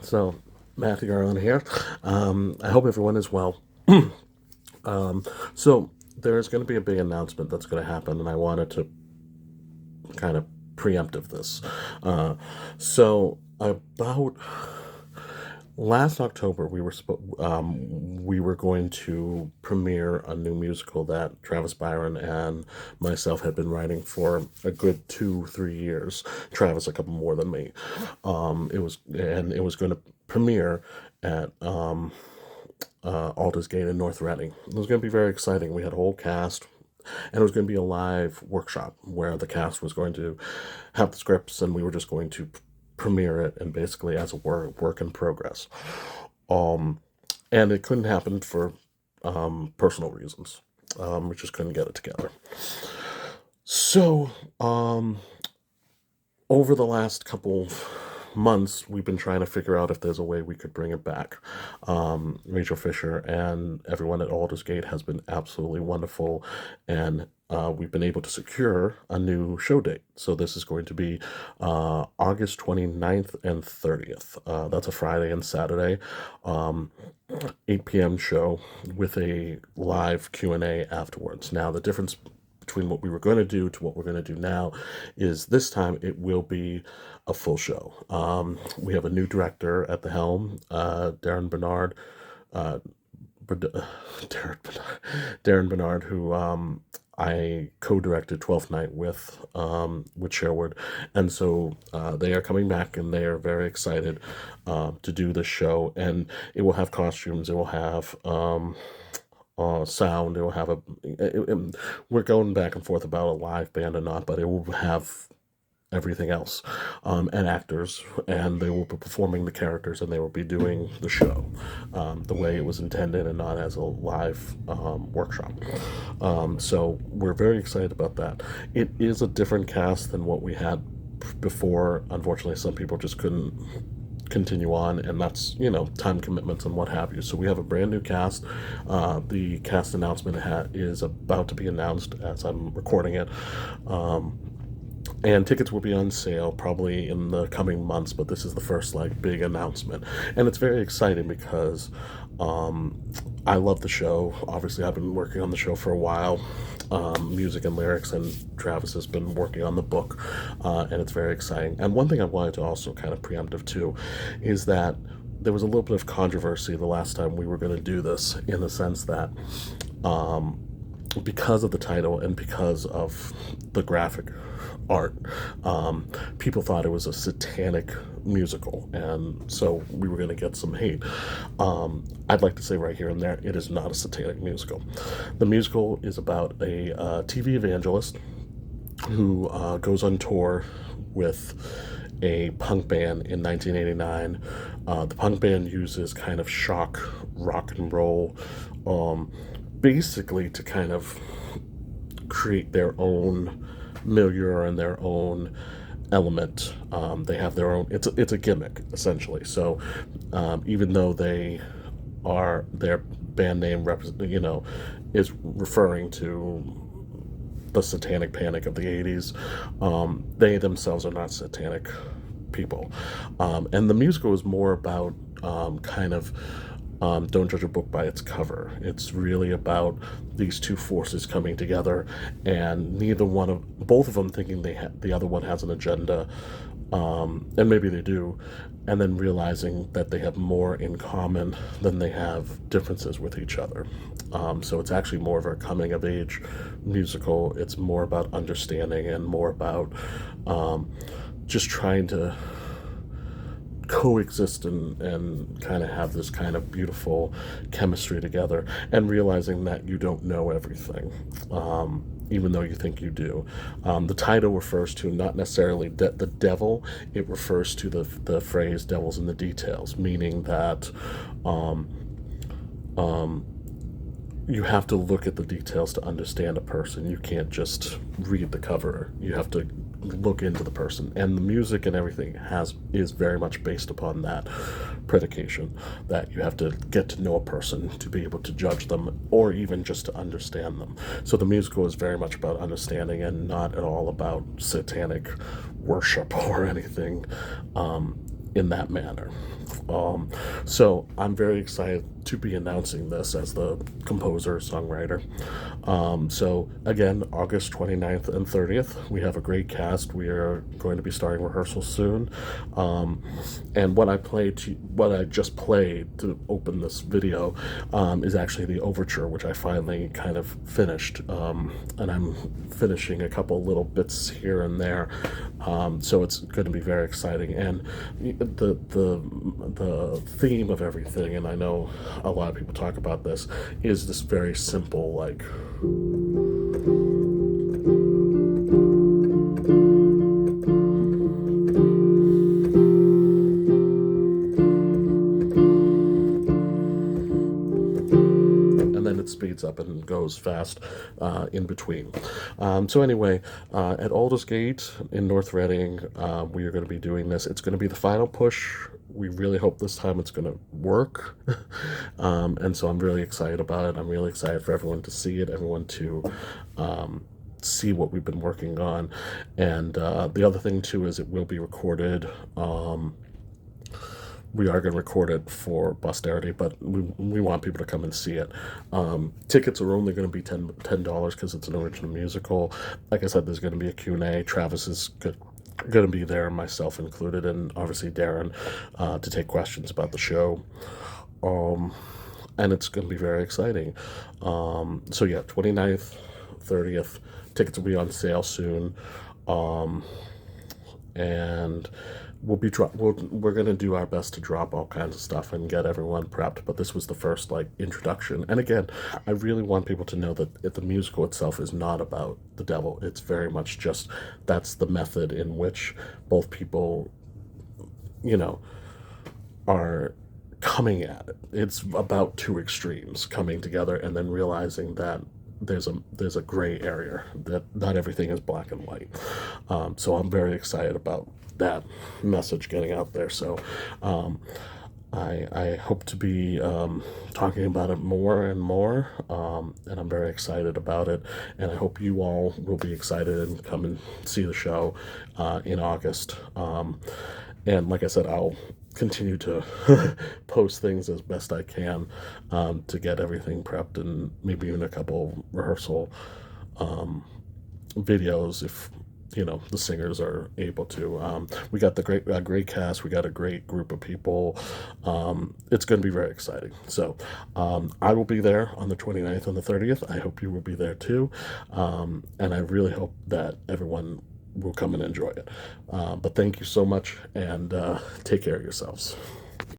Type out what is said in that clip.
So, Matthew Garlin here. I hope everyone is well. So, there's going to be a big announcement that's going to happen, and I wanted to kind of preemptive this. About last October, we were going to premiere a new musical that Travis Byron and myself had been writing for a good 2-3 years. Travis a couple more than me. It was going to premiere at Aldersgate in North Reading. It was going to be very exciting. We had a whole cast, and it was going to be a live workshop where the cast was going to have the scripts, and we were just going to premiere it, and basically as a work in progress. Um, and it couldn't happen for personal reasons. We just couldn't get it together. So, over the last couple months, we've been trying to figure out if there's a way we could bring it back. Rachel Fisher and everyone at Aldersgate has been absolutely wonderful, and we've been able to secure a new show date. So this is going to be August 29th and 30th. That's a Friday and Saturday, 8 p.m. show with a live Q&A afterwards. Now, the difference between what we were going to do to what we're going to do now is this time it will be a full show. We have a new director at the helm, Darren Bernard, uh, Darren Bernard, who I co-directed 12th Night with Sherwood, and so they are coming back, and they are very excited to do this show, and it will have costumes, it will have sound. It will have we're going back and forth about a live band or not, but it will have everything else, and actors, and they will be performing the characters, and they will be doing the show the way it was intended, and not as a live workshop. So we're very excited about that. It is a different cast than what we had before. Unfortunately, some people just couldn't continue on, and that's time commitments and what have you. So we have a brand new cast. The cast announcement is about to be announced as I'm recording it, and tickets will be on sale probably in the coming months, but this is the first big announcement, and it's very exciting because I love the show. Obviously, I've been working on the show for a while, music and lyrics, and Travis has been working on the book, and it's very exciting. And one thing I wanted to also kind of preemptive too is that there was a little bit of controversy the last time we were going to do this, in the sense that because of the title and because of the graphic art, people thought it was a satanic musical, and so we were going to get some hate. I'd like to say right here and there, it is not a satanic musical. The musical is about a TV evangelist who goes on tour with a punk band in 1989. The punk band uses kind of shock rock and roll, basically to kind of create their own milieu and their own element. They have their own. It's a gimmick essentially. So even though their band name is referring to the satanic panic of the 80s, they themselves are not satanic people, and the musical is more about kind of don't judge a book by its cover. It's really about these two forces coming together, and both of them thinking the other one has an agenda, and maybe they do, and then realizing that they have more in common than they have differences with each other. So it's actually more of a coming of age musical. It's more about understanding and more about just trying to coexist and kind of have this kind of beautiful chemistry together, and realizing that you don't know everything, even though you think you do. The title refers to not necessarily the devil. It refers to the phrase "devil's in the details," meaning that you have to look at the details to understand a person. You can't just read the cover. You have to look into the person, and the music and everything is very much based upon that predication, that you have to get to know a person to be able to judge them, or even just to understand them. So the musical is very much about understanding, and not at all about satanic worship or anything. in that manner. So I'm very excited to be announcing this as the composer songwriter. So again, August 29th and 30th, we have a great cast. We are going to be starting rehearsal soon. And what I just played to open this video is actually the overture, which I finally kind of finished. And I'm finishing a couple little bits here and there. So it's going to be very exciting. And the theme of everything, and I know a lot of people talk about this, is this very simple, like, and then it speeds up and goes fast in between. So anyway, at Aldersgate in North Reading, we are going to be doing this. It's going to be the final push. We really hope this time it's going to work. And so I'm really excited about it. I'm really excited for everyone to see it, everyone to see what we've been working on. And the other thing too is it will be recorded. We are going to record it for posterity, but we want people to come and see it. Tickets are only going to be $10 because it's an original musical. Like I said, there's going to be a Q&A. Travis is going to be there, myself included, and obviously Darren, to take questions about the show. And it's going to be very exciting. So yeah, 29th, 30th, tickets will be on sale soon. And we're going to do our best to drop all kinds of stuff and get everyone prepped, but this was the first, like, introduction. And again, I really want people to know that the musical itself is not about the devil. It's very much just, that's the method in which both people, are coming at it. It's about two extremes coming together and then realizing that there's a gray area, that not everything is black and white. So I'm very excited about that message getting out there. So I hope to be talking about it more and more, and I'm very excited about it, and I hope you all will be excited and come and see the show in August. And like I said, I'll continue to post things as best I can to get everything prepped, and maybe even a couple rehearsal videos if the singers are able to. We got the great cast. We got a great group of people. It's going to be very exciting. So I will be there on the 29th and the 30th. I hope you will be there too. And I really hope that everyone will come and enjoy it. But thank you so much, and take care of yourselves.